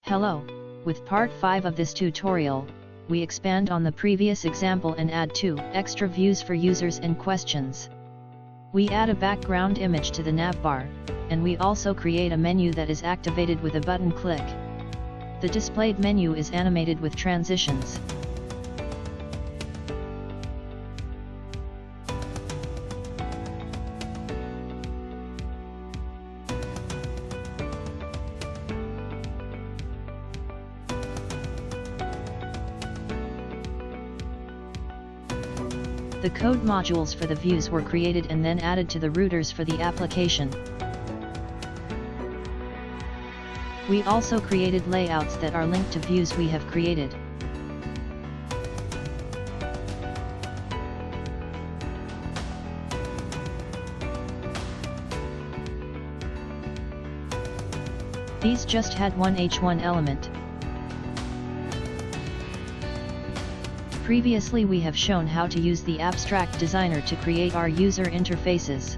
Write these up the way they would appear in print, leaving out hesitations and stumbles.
Hello, with part 5 of this tutorial, we expand on the previous example and add 2 extra views for users and questions. We add a background image to the navbar, and we also create a menu that is activated with a button click. The displayed menu is animated with transitions. The code modules for the views were created and then added to the routers for the application. We also created layouts that are linked to views we have created. These just had one H1 element. Previously we have shown how to use the abstract designer to create our user interfaces.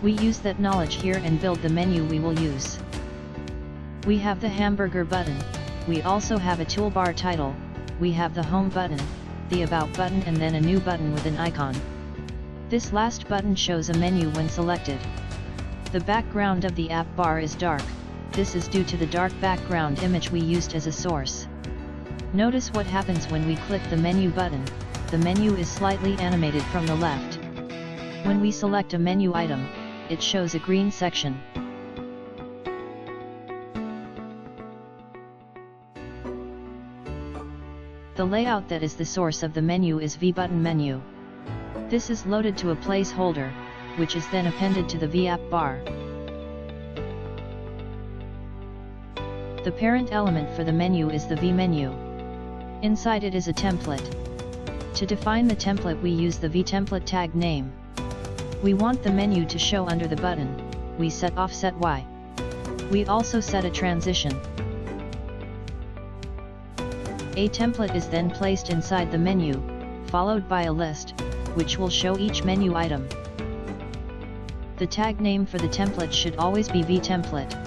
We use that knowledge here and build the menu we will use. We have the hamburger button, we also have a toolbar title, we have the home button, the about button and then a new button with an icon. This last button shows a menu when selected. The background of the app bar is dark, this is due to the dark background image we used as a source. Notice what happens when we click the menu button, the menu is slightly animated from the left. When we select a menu item, it shows a green section. The layout that is the source of the menu is vButton menu. This is loaded to a placeholder, which is then appended to the vApp bar. The parent element for the menu is the vMenu. Inside it is a template. To define the template we use the vTemplate tag name. We want the menu to show under the button, we set offset Y. We also set a transition. A template is then placed inside the menu, followed by a list, which will show each menu item. The tag name for the template should always be vTemplate.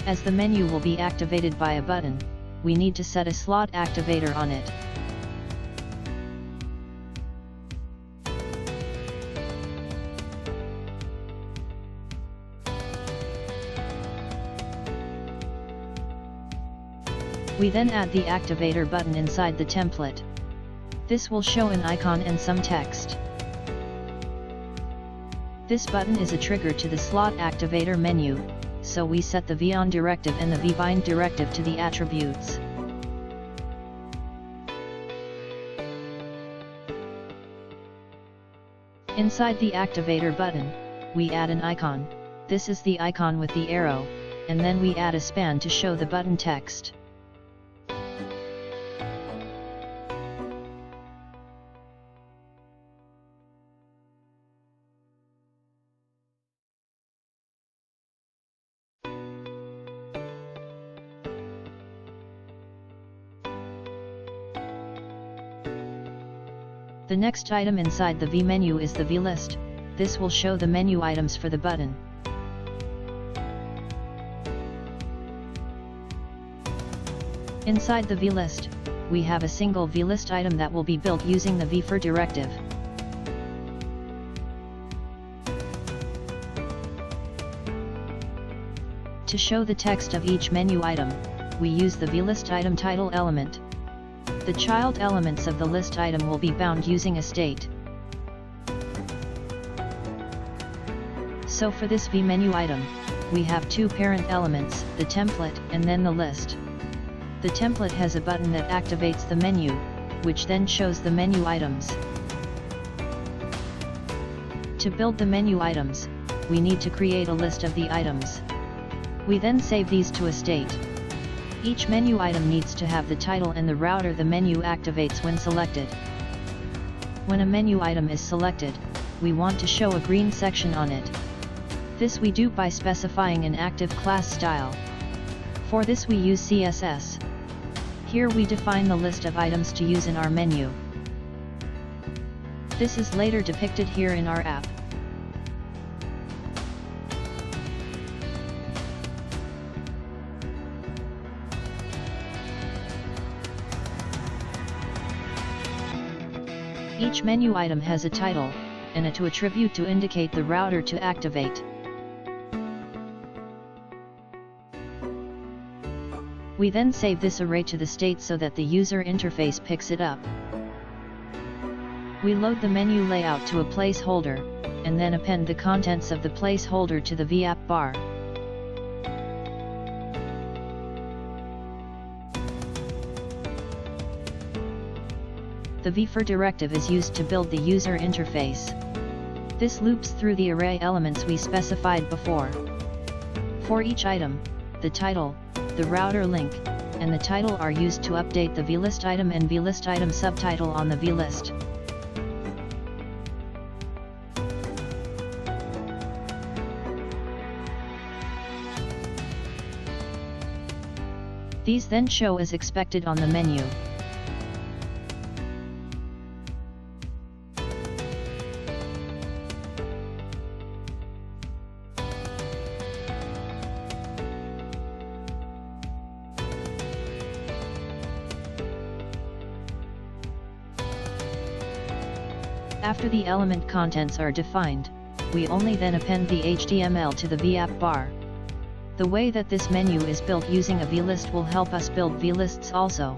As the menu will be activated by a button, we need to set a slot activator on it. We then add the activator button inside the template. This will show an icon and some text. This button is a trigger to the slot activator menu, so we set the vOn directive and the vbind directive to the attributes. Inside the activator button, we add an icon, this is the icon with the arrow, and then we add a span to show the button text. The next item inside the vMenu is the vList, this will show the menu items for the button. Inside the vList, we have a single vList item that will be built using the vfor directive. To show the text of each menu item, we use the vList item title element. The child elements of the list item will be bound using a state. So for this vMenu item, we have 2 parent elements, the template and then the list. The template has a button that activates the menu, which then shows the menu items. To build the menu items, we need to create a list of the items. We then save these to a state. Each menu item needs to have the title and the router the menu activates when selected. When a menu item is selected, we want to show a green section on it. This we do by specifying an active class style. For this we use CSS. Here we define the list of items to use in our menu. This is later depicted here in our app. Each menu item has a title, and a to attribute to indicate the router to activate. We then save this array to the state so that the user interface picks it up. We load the menu layout to a placeholder, and then append the contents of the placeholder to the vapp bar. The vfor directive is used to build the user interface. This loops through the array elements we specified before. For each item, the title, the router link, and the title are used to update the vlist item and vlist item subtitle on the vlist. These then show as expected on the menu. After the element contents are defined, we only then append the HTML to the vapp bar. The way that this menu is built using a vlist will help us build vlists also.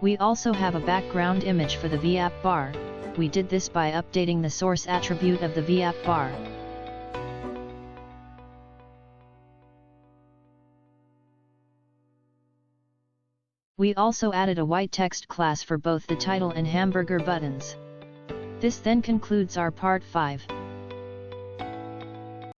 We also have a background image for the vapp bar. We did this by updating the source attribute of the vapp bar. We also added a white text class for both the title and hamburger buttons. This then concludes our part 5.